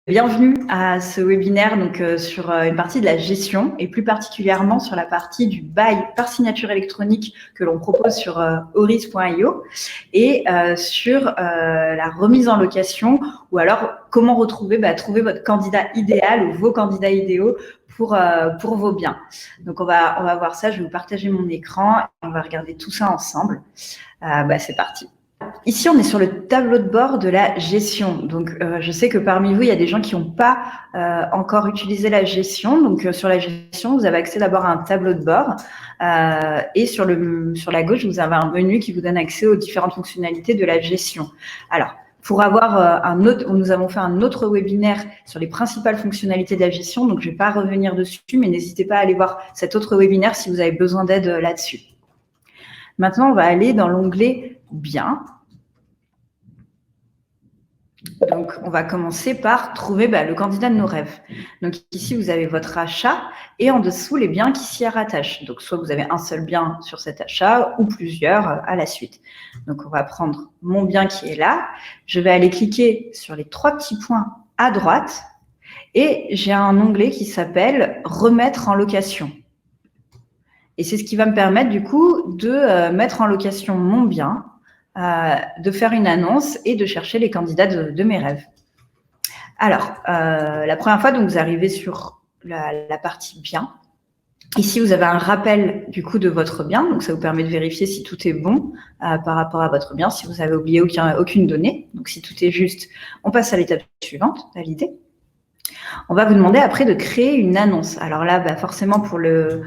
Bienvenue à ce webinaire sur une partie de la gestion et plus particulièrement sur la partie du bail par signature électronique que l'on propose sur auris.io et sur la remise en location ou alors comment trouver votre candidat idéal ou vos candidats idéaux pour vos biens. Donc on va voir ça, je vais vous partager mon écran et on va regarder tout ça ensemble. C'est parti. Ici, on est sur le tableau de bord de la gestion. Donc, je sais que parmi vous, il y a des gens qui n'ont pas encore utilisé la gestion. Donc, sur la gestion, vous avez accès d'abord à un tableau de bord. Et sur la gauche, vous avez un menu qui vous donne accès aux différentes fonctionnalités de la gestion. Alors, pour avoir nous avons fait un autre webinaire sur les principales fonctionnalités de la gestion. Donc, je ne vais pas revenir dessus, mais n'hésitez pas à aller voir cet autre webinaire si vous avez besoin d'aide là-dessus. Maintenant, on va aller dans l'onglet « Biens ». Donc, on va commencer par trouver le candidat de nos rêves. Donc, ici, vous avez votre achat et en dessous, les biens qui s'y rattachent. Donc, soit vous avez un seul bien sur cet achat ou plusieurs à la suite. Donc, on va prendre mon bien qui est là. Je vais aller cliquer sur les trois petits points à droite et j'ai un onglet qui s'appelle « Remettre en location ». Et c'est ce qui va me permettre, du coup, de mettre en location mon bien, de faire une annonce et de chercher les candidats de mes rêves. Alors, la première fois, donc, vous arrivez sur la partie bien. Ici, vous avez un rappel, du coup, de votre bien. Donc, ça vous permet de vérifier si tout est bon par rapport à votre bien, si vous avez oublié aucune donnée. Donc, si tout est juste, on passe à l'étape suivante, valider. On va vous demander après de créer une annonce. Alors là, forcément, pour le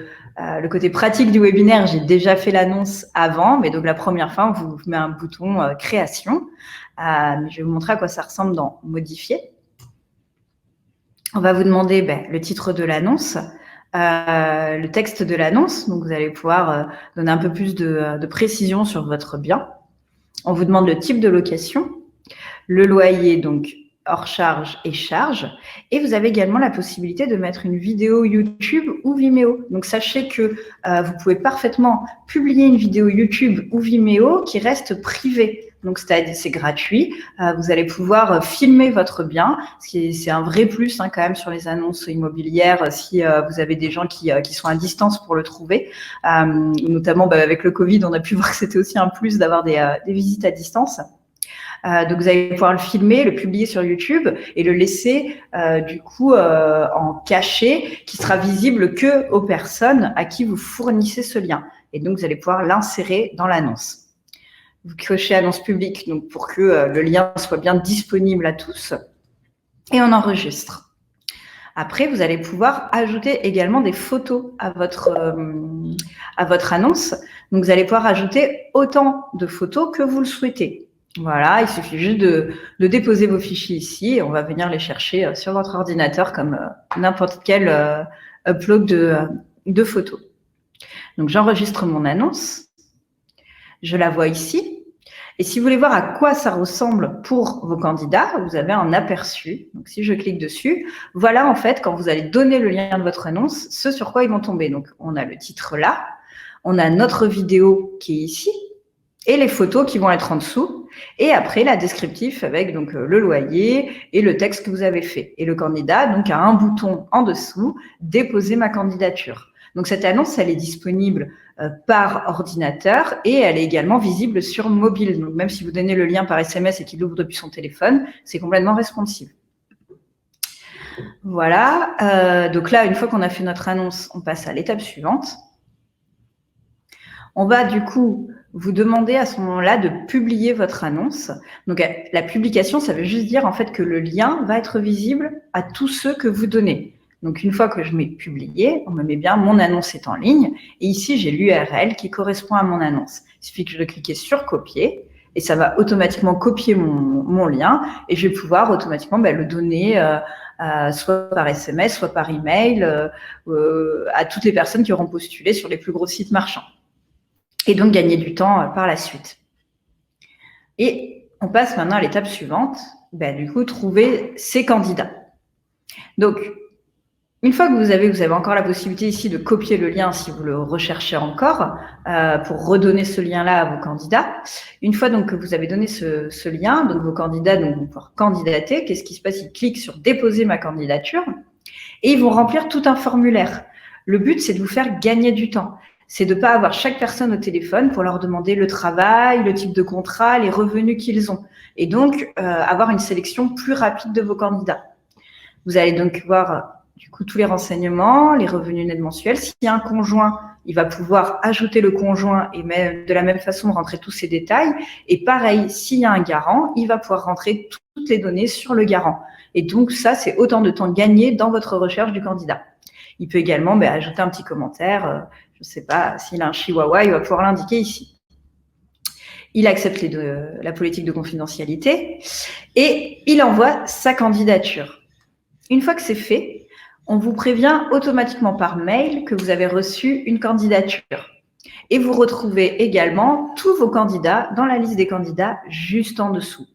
côté pratique du webinaire, j'ai déjà fait l'annonce avant, mais donc la première fois, on vous met un bouton création. Je vais vous montrer à quoi ça ressemble dans modifier. On va vous demander le titre de l'annonce, le texte de l'annonce. Donc, vous allez pouvoir donner un peu plus de précision sur votre bien. On vous demande le type de location, le loyer, donc hors charge et charge. Et vous avez également la possibilité de mettre une vidéo YouTube ou Vimeo. Donc, sachez que vous pouvez parfaitement publier une vidéo YouTube ou Vimeo qui reste privée. Donc, c'est gratuit. Vous allez pouvoir filmer votre bien, c'est un vrai plus quand même sur les annonces immobilières si vous avez des gens qui sont à distance pour le trouver. Notamment avec le Covid, on a pu voir que c'était aussi un plus d'avoir des visites à distance. Donc, vous allez pouvoir le filmer, le publier sur YouTube et le laisser en cachet qui sera visible que aux personnes à qui vous fournissez ce lien. Et donc, vous allez pouvoir l'insérer dans l'annonce. Vous cochez annonce publique donc pour que le lien soit bien disponible à tous et on enregistre. Après, vous allez pouvoir ajouter également des photos à votre annonce. Donc, vous allez pouvoir ajouter autant de photos que vous le souhaitez. Voilà, il suffit juste de déposer vos fichiers ici et on va venir les chercher sur votre ordinateur comme n'importe quel upload de photos. Donc, j'enregistre mon annonce. Je la vois ici. Et si vous voulez voir à quoi ça ressemble pour vos candidats, vous avez un aperçu. Donc, si je clique dessus, voilà en fait, quand vous allez donner le lien de votre annonce, ce sur quoi ils vont tomber. Donc, on a le titre là, on a notre vidéo qui est ici et les photos qui vont être en dessous. Et après, la descriptif avec donc le loyer et le texte que vous avez fait. Et le candidat donc a un bouton en dessous, déposer ma candidature. Donc, cette annonce, elle est disponible par ordinateur et elle est également visible sur mobile. Donc, même si vous donnez le lien par SMS et qu'il l'ouvre depuis son téléphone, c'est complètement responsive. Voilà. Donc là, une fois qu'on a fait notre annonce, on passe à l'étape suivante. On va du coup vous demander à ce moment-là de publier votre annonce. Donc, la publication, ça veut juste dire en fait que le lien va être visible à tous ceux que vous donnez. Donc, une fois que je mets publié, on me met bien mon annonce est en ligne. Et ici, j'ai l'URL qui correspond à mon annonce. Il suffit que je clique sur copier et ça va automatiquement copier mon lien et je vais pouvoir automatiquement le donner soit par SMS, soit par email à toutes les personnes qui auront postulé sur les plus gros sites marchands. Et donc, gagner du temps par la suite. Et on passe maintenant à l'étape suivante, du coup, trouver ces candidats. Donc, Une fois que vous avez encore la possibilité ici de copier le lien si vous le recherchez encore pour redonner ce lien-là à vos candidats. Une fois donc que vous avez donné ce lien, donc vos candidats vont pouvoir candidater. Qu'est-ce qui se passe? Ils cliquent sur « Déposer ma candidature » et ils vont remplir tout un formulaire. Le but, c'est de vous faire gagner du temps. C'est de ne pas avoir chaque personne au téléphone pour leur demander le travail, le type de contrat, les revenus qu'ils ont. Et donc, avoir une sélection plus rapide de vos candidats. Vous allez donc voir du coup tous les renseignements, les revenus nets mensuels. S'il y a un conjoint, il va pouvoir ajouter le conjoint et même, de la même façon rentrer tous ces détails. Et pareil, s'il y a un garant, il va pouvoir rentrer toutes les données sur le garant. Et donc ça, c'est autant de temps gagné dans votre recherche du candidat. Il peut également ajouter un petit commentaire. Je ne sais pas, s'il a un chihuahua, il va pouvoir l'indiquer ici. Il accepte la politique de confidentialité et il envoie sa candidature. Une fois que c'est fait, on vous prévient automatiquement par mail que vous avez reçu une candidature. Et vous retrouvez également tous vos candidats dans la liste des candidats juste en dessous.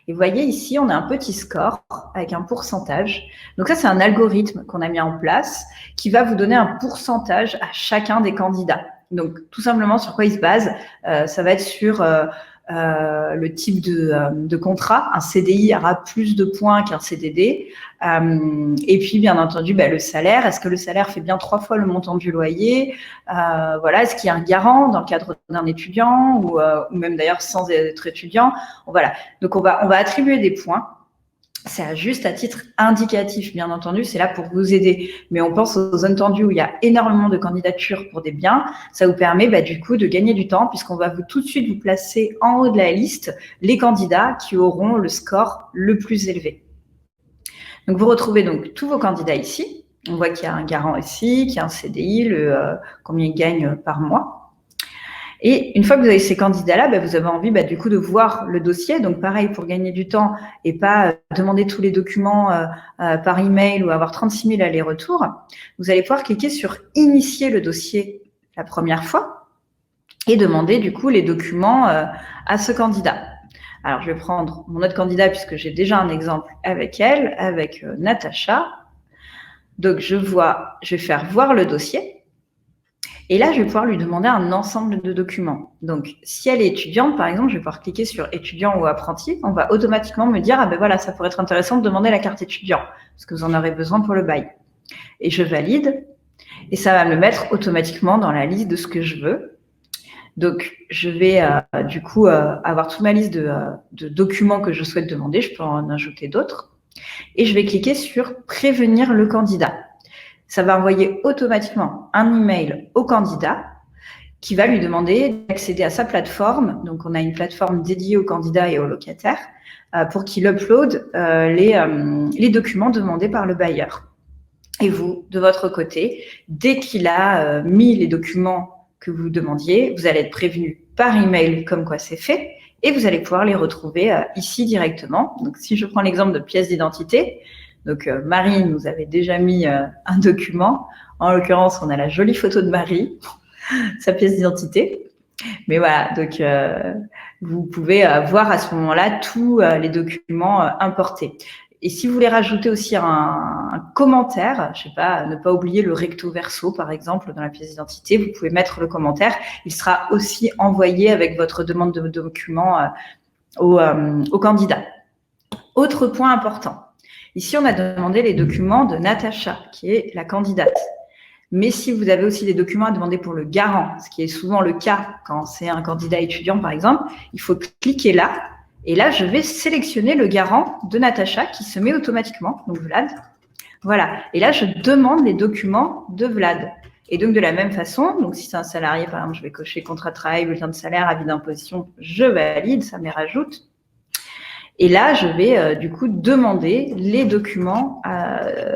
Et vous voyez ici, on a un petit score avec un pourcentage. Donc ça, c'est un algorithme qu'on a mis en place qui va vous donner un pourcentage à chacun des candidats. Donc tout simplement, sur quoi il se base? Ça va être sur le type de contrat. Un CDI aura plus de points qu'un CDD. Et puis, bien entendu, le salaire. Est-ce que le salaire fait bien 3 fois le montant du loyer? Voilà. Est-ce qu'il y a un garant dans le cadre d'un étudiant ou même d'ailleurs sans être étudiant? Voilà. Donc, on va attribuer des points. C'est juste à titre indicatif, bien entendu, c'est là pour vous aider. Mais on pense aux zones tendues où il y a énormément de candidatures pour des biens. Ça vous permet du coup de gagner du temps puisqu'on va tout de suite vous placer en haut de la liste les candidats qui auront le score le plus élevé. Donc, vous retrouvez donc tous vos candidats ici. On voit qu'il y a un garant ici, qu'il y a un CDI, combien il gagne par mois. Et une fois que vous avez ces candidats-là, vous avez envie du coup de voir le dossier. Donc pareil, pour gagner du temps et pas demander tous les documents par email ou avoir 36 000 allers-retours, vous allez pouvoir cliquer sur « Initier le dossier » la première fois et demander du coup les documents à ce candidat. Alors, je vais prendre mon autre candidat puisque j'ai déjà un exemple avec elle, avec Natacha. Donc, je vais faire « Voir le dossier ». Et là, je vais pouvoir lui demander un ensemble de documents. Donc, si elle est étudiante, par exemple, je vais pouvoir cliquer sur « Étudiant » ou « Apprenti ». On va automatiquement me dire « Ah ben voilà, ça pourrait être intéressant de demander la carte étudiant parce que vous en aurez besoin pour le bail ». Et je valide et ça va me mettre automatiquement dans la liste de ce que je veux. Donc, je vais du coup avoir toute ma liste de documents que je souhaite demander. Je peux en ajouter d'autres. Et je vais cliquer sur « Prévenir le candidat ». Ça va envoyer automatiquement un email au candidat qui va lui demander d'accéder à sa plateforme. Donc, on a une plateforme dédiée aux candidats et aux locataires pour qu'il upload les documents demandés par le bailleur. Et vous, de votre côté, dès qu'il a mis les documents que vous demandiez, vous allez être prévenu par email comme quoi c'est fait et vous allez pouvoir les retrouver ici directement. Donc, si je prends l'exemple de pièce d'identité, donc Marie nous avait déjà mis un document. En l'occurrence, on a la jolie photo de Marie, sa pièce d'identité. Mais voilà, donc vous pouvez voir à ce moment-là tous les documents importés. Et si vous voulez rajouter aussi un commentaire, je sais pas, ne pas oublier le recto verso, par exemple, dans la pièce d'identité, vous pouvez mettre le commentaire. Il sera aussi envoyé avec votre demande de documents au candidat. Autre point important. Ici, on a demandé les documents de Natacha, qui est la candidate. Mais si vous avez aussi des documents à demander pour le garant, ce qui est souvent le cas quand c'est un candidat étudiant, par exemple, il faut cliquer là. Et là, je vais sélectionner le garant de Natacha qui se met automatiquement, donc Vlad. Voilà. Et là, je demande les documents de Vlad. Et donc, de la même façon, donc si c'est un salarié, par exemple, je vais cocher contrat de travail, bulletin de salaire, avis d'imposition, je valide, ça me les rajoute. Et là, je vais du coup demander les documents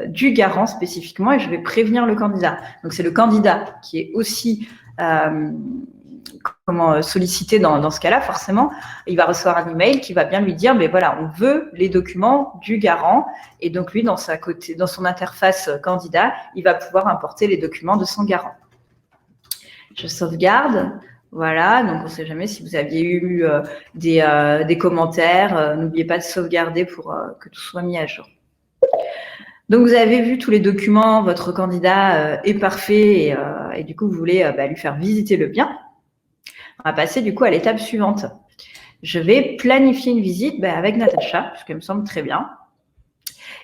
du garant spécifiquement et je vais prévenir le candidat. Donc, c'est le candidat qui est aussi sollicité dans ce cas-là, forcément. Il va recevoir un email qui va bien lui dire, mais voilà, on veut les documents du garant. Et donc, lui, dans son interface candidat, il va pouvoir importer les documents de son garant. Je sauvegarde. Voilà, donc on ne sait jamais si vous aviez eu des commentaires. N'oubliez pas de sauvegarder pour que tout soit mis à jour. Donc, vous avez vu tous les documents, votre candidat est parfait et du coup, vous voulez lui faire visiter le bien. On va passer du coup à l'étape suivante. Je vais planifier une visite avec Natacha, ce qui me semble très bien.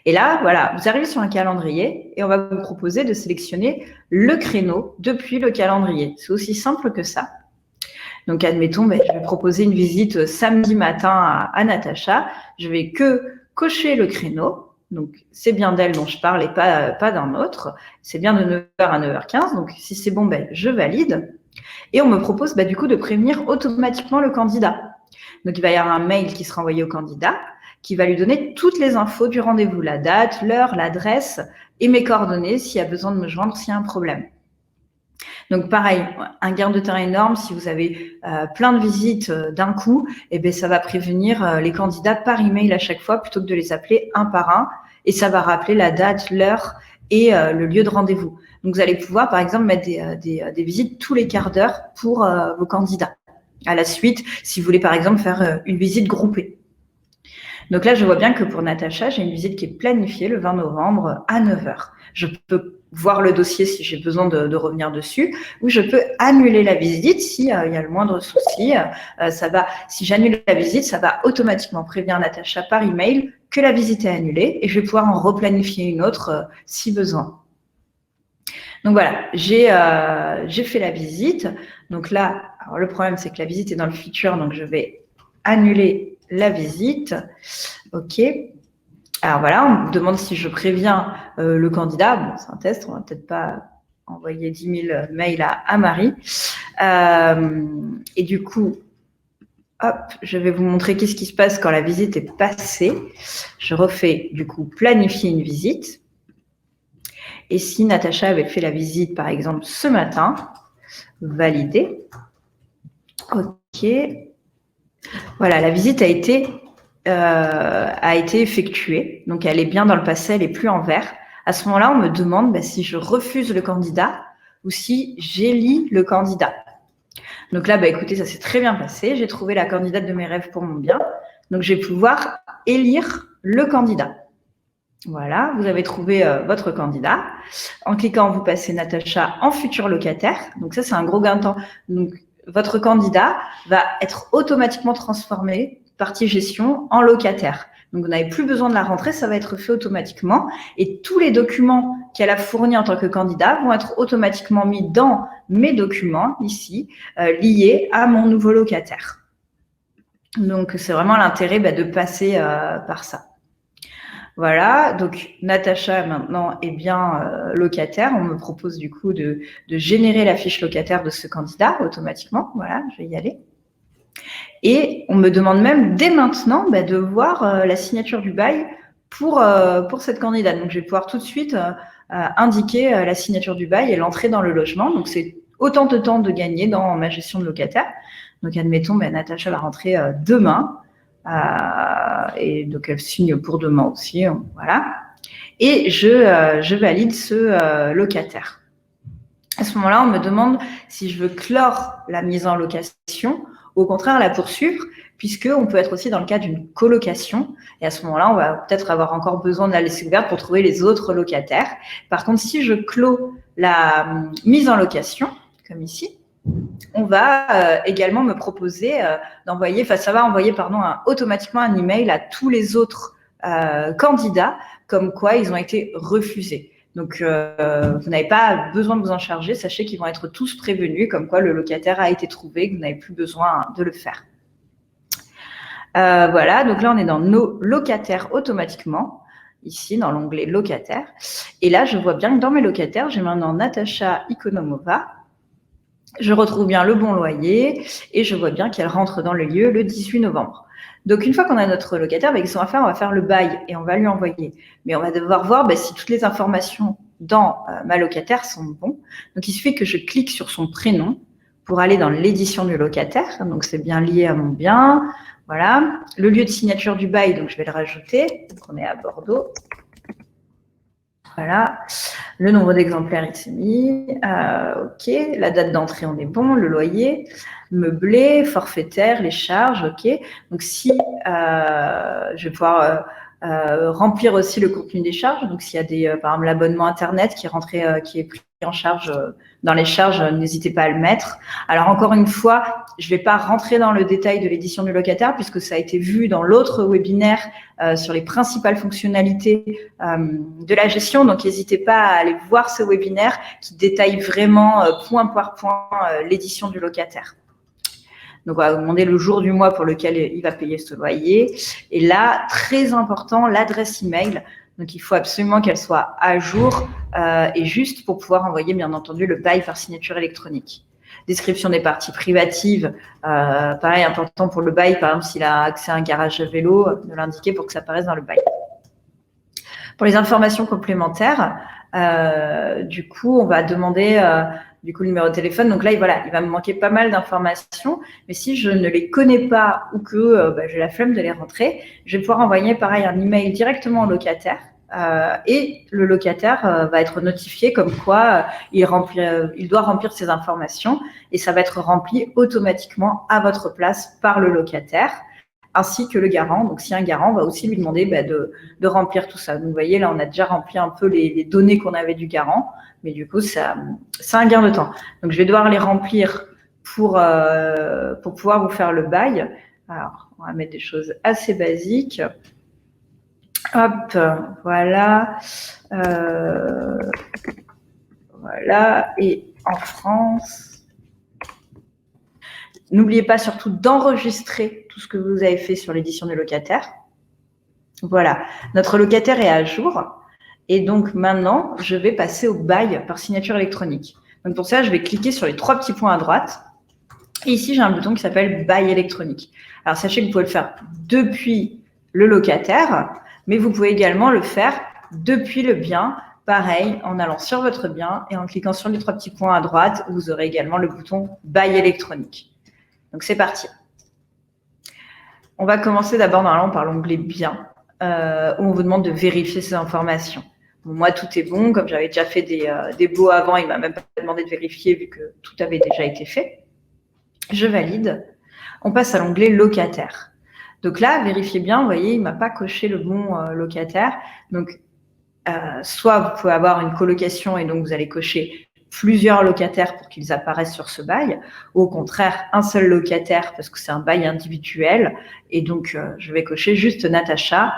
Et là, voilà, vous arrivez sur un calendrier et on va vous proposer de sélectionner le créneau depuis le calendrier. C'est aussi simple que ça. Donc, admettons, je vais proposer une visite samedi matin à Natacha. Je vais que cocher le créneau. Donc, c'est bien d'elle dont je parle et pas d'un autre. C'est bien de 9h à 9h15. Donc, si c'est bon, je valide. Et on me propose du coup de prévenir automatiquement le candidat. Donc, il va y avoir un mail qui sera envoyé au candidat qui va lui donner toutes les infos du rendez-vous, la date, l'heure, l'adresse et mes coordonnées s'il y a besoin de me joindre s'il y a un problème. Donc, pareil, un gain de temps énorme. Si vous avez plein de visites d'un coup, ça va prévenir les candidats par email à chaque fois plutôt que de les appeler un par un. Et ça va rappeler la date, l'heure et le lieu de rendez-vous. Donc, vous allez pouvoir, par exemple, mettre des visites tous les quarts d'heure pour vos candidats. À la suite, si vous voulez, par exemple, faire une visite groupée. Donc là, je vois bien que pour Natacha, j'ai une visite qui est planifiée le 20 novembre à 9h. Je peux voir le dossier si j'ai besoin de revenir dessus, ou je peux annuler la visite s'il y a le moindre souci. Si j'annule la visite, ça va automatiquement prévenir Natacha par email que la visite est annulée et je vais pouvoir en replanifier une autre si besoin. Donc voilà, j'ai fait la visite. Donc là, alors le problème, c'est que la visite est dans le futur, donc je vais annuler la visite. OK. Alors voilà, on me demande si je préviens le candidat. Bon, c'est un test, on va peut-être pas envoyer 10 000 mails à Marie. Et du coup, hop, je vais vous montrer qu'est-ce qui se passe quand la visite est passée. Je refais du coup planifier une visite. Et si Natacha avait fait la visite, par exemple, ce matin, valider. OK. Voilà, la visite a été effectuée. Donc, elle est bien dans le passé, elle n'est plus en vert. À ce moment-là, on me demande si je refuse le candidat ou si j'élis le candidat. Donc là, écoutez, ça s'est très bien passé. J'ai trouvé la candidate de mes rêves pour mon bien. Donc, je vais pouvoir élire le candidat. Voilà, vous avez trouvé votre candidat. En cliquant, vous passez Natacha en futur locataire. Donc ça, c'est un gros gain de temps. Donc, votre candidat va être automatiquement transformé, partie gestion, en locataire. Donc, vous n'avez plus besoin de la rentrée, ça va être fait automatiquement. Et tous les documents qu'elle a fournis en tant que candidat vont être automatiquement mis dans mes documents, ici, liés à mon nouveau locataire. Donc, c'est vraiment l'intérêt de passer par ça. Voilà, donc Natacha maintenant est bien locataire. On me propose du coup de générer la fiche locataire de ce candidat automatiquement. Voilà, je vais y aller. Et on me demande même dès maintenant de voir la signature du bail pour cette candidate. Donc, je vais pouvoir tout de suite indiquer la signature du bail et l'entrée dans le logement. Donc, c'est autant de temps de gagner dans ma gestion de locataire. Donc, admettons, Natacha va rentrer demain. Et donc, elle signe pour demain aussi. Voilà. Et je valide ce locataire. À ce moment-là, on me demande si je veux clore la mise en location ou au contraire la poursuivre, puisqu'on peut être aussi dans le cas d'une colocation. Et à ce moment-là, on va peut-être avoir encore besoin de la laisser ouverte pour trouver les autres locataires. Par contre, si je clôt la mise en location, comme ici, on va également me proposer d'envoyer, ça va envoyer automatiquement un email à tous les autres candidats comme quoi ils ont été refusés. Donc, vous n'avez pas besoin de vous en charger. Sachez qu'ils vont être tous prévenus comme quoi le locataire a été trouvé, que vous n'avez plus besoin de le faire. Voilà, donc là, on est dans nos locataires automatiquement, ici dans l'onglet locataire. Et là, je vois bien que dans mes locataires, j'ai maintenant Natacha Ikonomova. Je retrouve bien le bon loyer et je vois bien qu'elle rentre dans le lieu le 18 novembre. Donc, une fois qu'on a notre locataire, qu'est-ce qu'on va faire? On va faire le bail et on va lui envoyer. Mais on va devoir voir si toutes les informations dans ma locataire sont bonnes. Donc, il suffit que je clique sur son prénom pour aller dans l'édition du locataire. Donc, c'est bien lié à mon bien. Voilà. Le lieu de signature du bail, donc je vais le rajouter. Donc, on est à Bordeaux. Voilà, le nombre d'exemplaires il s'est mis, ok, la date d'entrée on est bon, le loyer, meublé, forfaitaire, les charges, ok. Donc si je vais pouvoir remplir aussi le contenu des charges. Donc, s'il y a par exemple, l'abonnement Internet qui est pris en charge dans les charges, n'hésitez pas à le mettre. Alors, encore une fois, je ne vais pas rentrer dans le détail de l'édition du locataire puisque ça a été vu dans l'autre webinaire sur les principales fonctionnalités de la gestion. Donc, n'hésitez pas à aller voir ce webinaire qui détaille vraiment point par point l'édition du locataire. Donc, on va vous demander le jour du mois pour lequel il va payer ce loyer. Et là, très important, l'adresse email. Donc, il faut absolument qu'elle soit à jour et juste pour pouvoir envoyer, bien entendu, le bail par signature électronique. Description des parties privatives, pareil, important pour le bail. Par exemple, s'il a accès à un garage à vélo, de l'indiquer pour que ça apparaisse dans le bail. Pour les informations complémentaires, du coup, on va demander le numéro de téléphone. Donc là, voilà, il va me manquer pas mal d'informations. Mais si je ne les connais pas ou que j'ai la flemme de les rentrer, je vais pouvoir envoyer pareil un email directement au locataire. Et le locataire va être notifié comme quoi il doit remplir ses informations et ça va être rempli automatiquement à votre place par le locataire ainsi que le garant. Donc, si un garant, on va aussi lui demander de remplir tout ça. Donc, vous voyez, là, on a déjà rempli un peu les données qu'on avait du garant, mais du coup, c'est un gain de temps. Donc, je vais devoir les remplir pour pouvoir vous faire le bail. Alors, on va mettre des choses assez basiques. Hop, voilà. Voilà. Et en France, n'oubliez pas surtout d'enregistrer tout ce que vous avez fait sur l'édition du locataire. Voilà. Notre locataire est à jour. Et donc, maintenant, je vais passer au bail par signature électronique. Donc, pour ça, je vais cliquer sur les 3 petits points à droite. Et ici, j'ai un bouton qui s'appelle bail électronique. Alors, sachez que vous pouvez le faire depuis le locataire, mais vous pouvez également le faire depuis le bien. Pareil, en allant sur votre bien et en cliquant sur les 3 petits points à droite, vous aurez également le bouton bail électronique. Donc, c'est parti. On va commencer d'abord normalement par l'onglet bien, où on vous demande de vérifier ces informations. Bon, moi, tout est bon. Comme j'avais déjà fait des baux avant, il ne m'a même pas demandé de vérifier vu que tout avait déjà été fait. Je valide. On passe à l'onglet locataire. Donc là, vérifiez bien, vous voyez, il ne m'a pas coché le bon locataire. Donc, soit vous pouvez avoir une colocation et donc vous allez cocher plusieurs locataires pour qu'ils apparaissent sur ce bail, ou au contraire, un seul locataire parce que c'est un bail individuel. Et donc, je vais cocher juste Natacha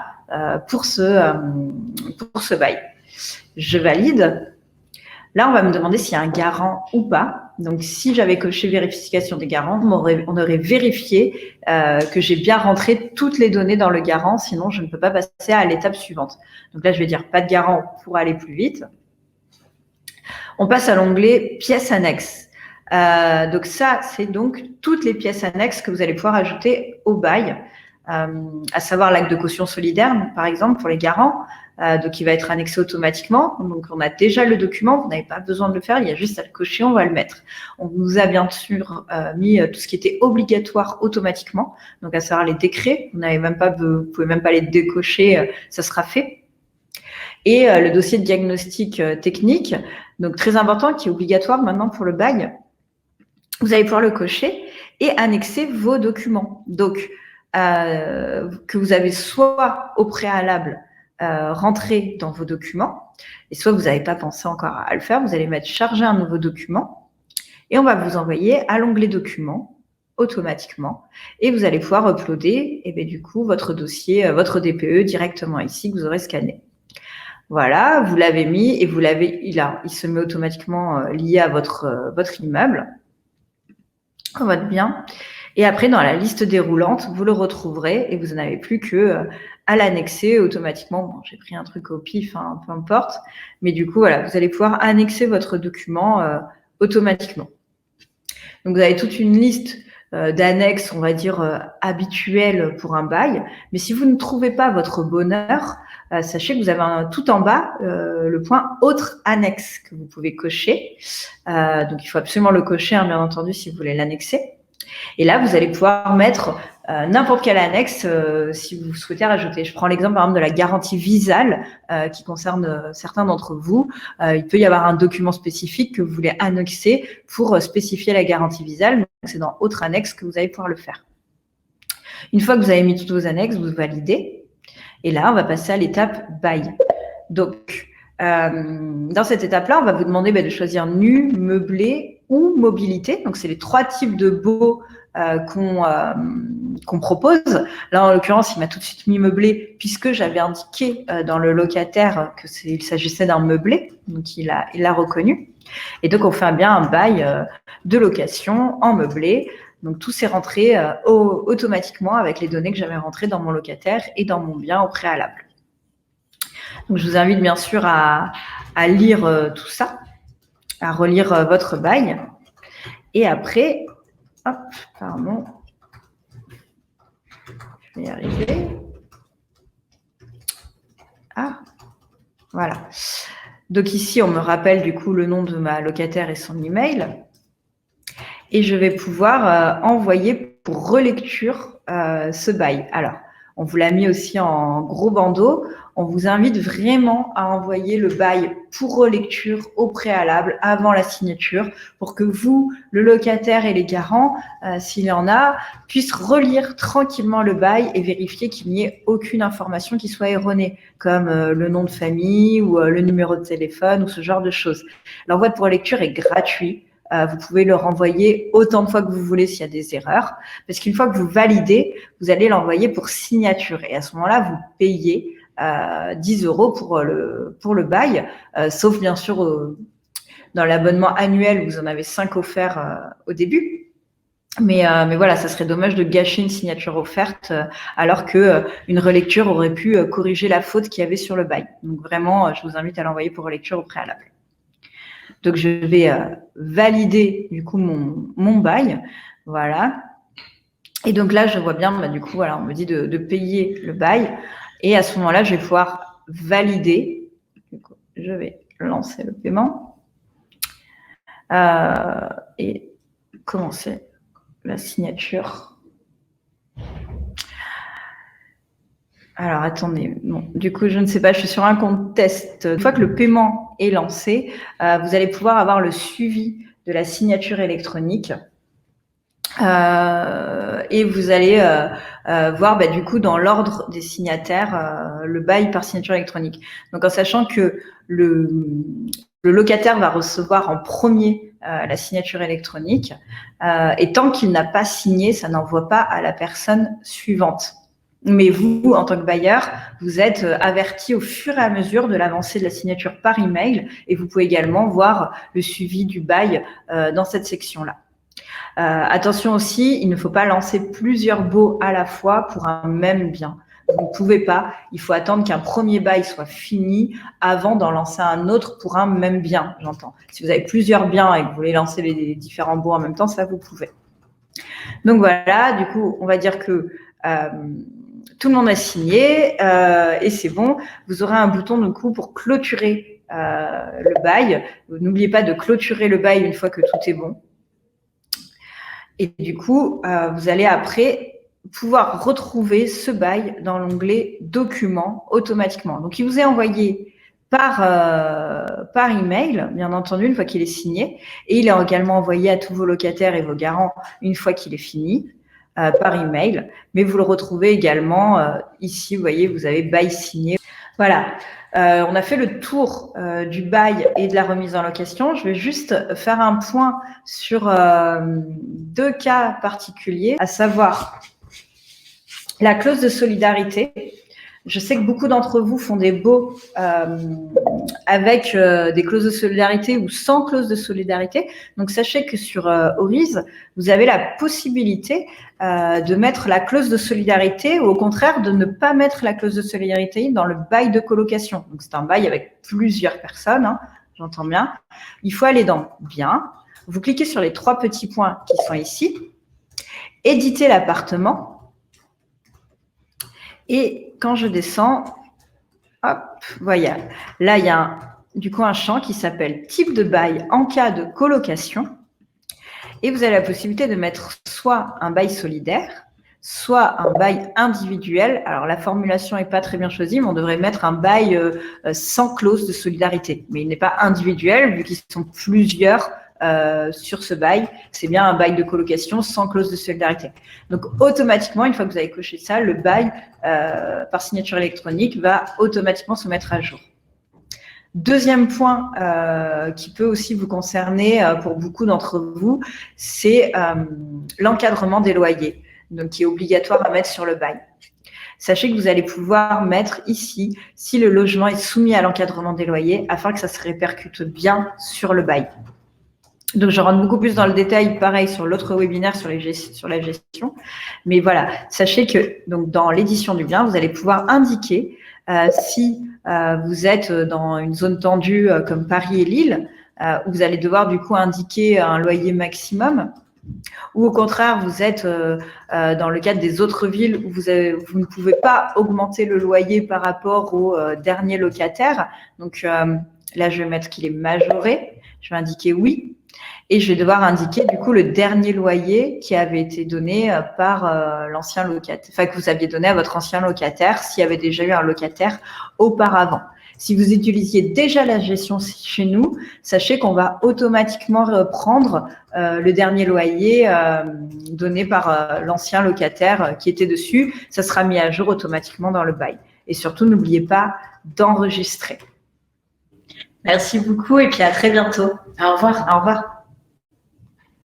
pour ce bail. Je valide. Là, on va me demander s'il y a un garant ou pas. Donc, si j'avais coché vérification des garants, on aurait vérifié que j'ai bien rentré toutes les données dans le garant, sinon je ne peux pas passer à l'étape suivante. Donc là, je vais dire pas de garant pour aller plus vite. On passe à l'onglet pièces annexes. Donc ça, c'est donc toutes les pièces annexes que vous allez pouvoir ajouter au bail, à savoir l'acte de caution solidaire, par exemple, pour les garants. Donc, il va être annexé automatiquement. Donc, on a déjà le document, vous n'avez pas besoin de le faire, il y a juste à le cocher, on va le mettre. On vous a bien sûr mis tout ce qui était obligatoire automatiquement, donc à savoir les décrets, vous pouvez même pas les décocher, ça sera fait. Et le dossier de diagnostic technique, donc très important, qui est obligatoire maintenant pour le bail. Vous allez pouvoir le cocher et annexer vos documents. Donc, que vous avez soit au préalable rentrer dans vos documents, et soit vous n'avez pas pensé encore à le faire, vous allez mettre charger un nouveau document et on va vous envoyer à l'onglet documents automatiquement et vous allez pouvoir uploader du coup votre dossier, votre DPE directement ici que vous aurez scanné. Voilà, vous l'avez mis et il se met automatiquement lié à votre immeuble, à votre bien. Et après, dans la liste déroulante, vous le retrouverez et vous n'avez plus que à l'annexer automatiquement. Bon, j'ai pris un truc au pif, hein, peu importe. Mais du coup, voilà, vous allez pouvoir annexer votre document automatiquement. Donc, vous avez toute une liste d'annexes, on va dire, habituelles pour un bail. Mais si vous ne trouvez pas votre bonheur, sachez que vous avez tout en bas le point autre annexe que vous pouvez cocher. Donc, il faut absolument le cocher, hein, bien entendu, si vous voulez l'annexer. Et là, vous allez pouvoir mettre n'importe quelle annexe si vous souhaitez rajouter. Je prends l'exemple, par exemple, de la garantie visale qui concerne certains d'entre vous. Il peut y avoir un document spécifique que vous voulez annexer pour spécifier la garantie visale. C'est dans « Autre annexe » que vous allez pouvoir le faire. Une fois que vous avez mis toutes vos annexes, vous validez. Et là, on va passer à l'étape bail. Donc, dans cette étape-là, on va vous demander de choisir nu, meublé ou mobilité. Donc, c'est les 3 types de baux qu'on propose. Là, en l'occurrence, il m'a tout de suite mis meublé puisque j'avais indiqué dans le locataire qu'il s'agissait d'un meublé. Donc, il l'a reconnu. Et donc, on fait bien un bail de location en meublé. Donc, tout s'est rentré automatiquement avec les données que j'avais rentrées dans mon locataire et dans mon bien au préalable. Donc, je vous invite bien sûr à lire tout ça, à relire votre bail. Et après, hop, pardon, je vais y arriver. Ah, voilà. Donc ici, on me rappelle du coup le nom de ma locataire et son email. Et je vais pouvoir envoyer pour relecture ce bail. Alors, on vous l'a mis aussi en gros bandeau. On vous invite vraiment à envoyer le bail pour relecture au préalable, avant la signature, pour que vous, le locataire et les garants, s'il y en a, puissent relire tranquillement le bail et vérifier qu'il n'y ait aucune information qui soit erronée, comme le nom de famille ou le numéro de téléphone ou ce genre de choses. L'envoi pour relecture est gratuit. Vous pouvez le renvoyer autant de fois que vous voulez s'il y a des erreurs, parce qu'une fois que vous validez, vous allez l'envoyer pour signature. Et à ce moment-là, vous payez 10 € pour le bail, sauf bien sûr dans l'abonnement annuel, vous en avez 5 offerts au début. Mais voilà, ça serait dommage de gâcher une signature offerte alors que une relecture aurait pu corriger la faute qu'il y avait sur le bail. Donc vraiment, je vous invite à l'envoyer pour relecture au préalable. Donc, je vais valider du coup mon bail. Voilà. Et donc là, je vois bien, du coup, voilà, on me dit de payer le bail. Et à ce moment-là, je vais pouvoir valider. Du coup, je vais lancer le paiement et commencer la signature. Alors, attendez. Bon, du coup, je ne sais pas, je suis sur un compte test. Une fois que le paiement est lancé, vous allez pouvoir avoir le suivi de la signature électronique. Et vous allez voir du coup dans l'ordre des signataires le bail par signature électronique. Donc en sachant que le locataire va recevoir en premier la signature électronique et tant qu'il n'a pas signé, ça n'envoie pas à la personne suivante. Mais vous, en tant que bailleur, vous êtes averti au fur et à mesure de l'avancée de la signature par email et vous pouvez également voir le suivi du bail dans cette section-là. Attention aussi, il ne faut pas lancer plusieurs baux à la fois pour un même bien. Vous ne pouvez pas, il faut attendre qu'un premier bail soit fini avant d'en lancer un autre pour un même bien, j'entends. Si vous avez plusieurs biens et que vous voulez lancer les différents baux en même temps, ça vous pouvez. Donc voilà, du coup, on va dire que tout le monde a signé et c'est bon. Vous aurez un bouton du coup pour clôturer le bail. N'oubliez pas de clôturer le bail une fois que tout est bon. Et du coup, vous allez après pouvoir retrouver ce bail dans l'onglet Documents automatiquement. Donc, il vous est envoyé par email, bien entendu, une fois qu'il est signé. Et il est également envoyé à tous vos locataires et vos garants une fois qu'il est fini par email. Mais vous le retrouvez également ici, vous voyez, vous avez bail signé. Voilà. On a fait le tour du bail et de la remise en location. Je vais juste faire un point sur 2 cas particuliers, à savoir la clause de solidarité. Je sais que beaucoup d'entre vous font des baux avec des clauses de solidarité ou sans clause de solidarité. Donc, sachez que sur Oriz, vous avez la possibilité de mettre la clause de solidarité ou au contraire de ne pas mettre la clause de solidarité dans le bail de colocation. Donc, c'est un bail avec plusieurs personnes, hein, j'entends bien. Il faut aller dans « Bien ». Vous cliquez sur les 3 petits points qui sont ici. « Éditer l'appartement ». Et quand je descends, hop, voilà. Là, il y a du coup un champ qui s'appelle « Type de bail en cas de colocation ». Et vous avez la possibilité de mettre soit un bail solidaire, soit un bail individuel. Alors, la formulation n'est pas très bien choisie, mais on devrait mettre un bail sans clause de solidarité. Mais il n'est pas individuel, vu qu'ils sont plusieurs sur ce bail, c'est bien un bail de colocation sans clause de solidarité. Donc, automatiquement, une fois que vous avez coché ça, le bail par signature électronique va automatiquement se mettre à jour. Deuxième point qui peut aussi vous concerner pour beaucoup d'entre vous, c'est l'encadrement des loyers, donc qui est obligatoire à mettre sur le bail. Sachez que vous allez pouvoir mettre ici si le logement est soumis à l'encadrement des loyers afin que ça se répercute bien sur le bail. Donc, je rentre beaucoup plus dans le détail, pareil, sur l'autre webinaire sur la gestion. Mais voilà, sachez que donc, dans l'édition du bien, vous allez pouvoir indiquer si vous êtes dans une zone tendue comme Paris et Lille, où vous allez devoir du coup indiquer un loyer maximum, ou au contraire, vous êtes dans le cadre des autres villes où vous ne pouvez pas augmenter le loyer par rapport au dernier locataire. Donc là, je vais mettre qu'il est majoré. Je vais indiquer oui. Et je vais devoir indiquer du coup le dernier loyer qui avait été donné par l'ancien locataire, enfin que vous aviez donné à votre ancien locataire s'il y avait déjà eu un locataire auparavant. Si vous utilisiez déjà la gestion chez nous, sachez qu'on va automatiquement reprendre le dernier loyer donné par l'ancien locataire qui était dessus. Ça sera mis à jour automatiquement dans le bail. Et surtout, n'oubliez pas d'enregistrer. Merci beaucoup et puis à très bientôt. Au revoir. Au revoir.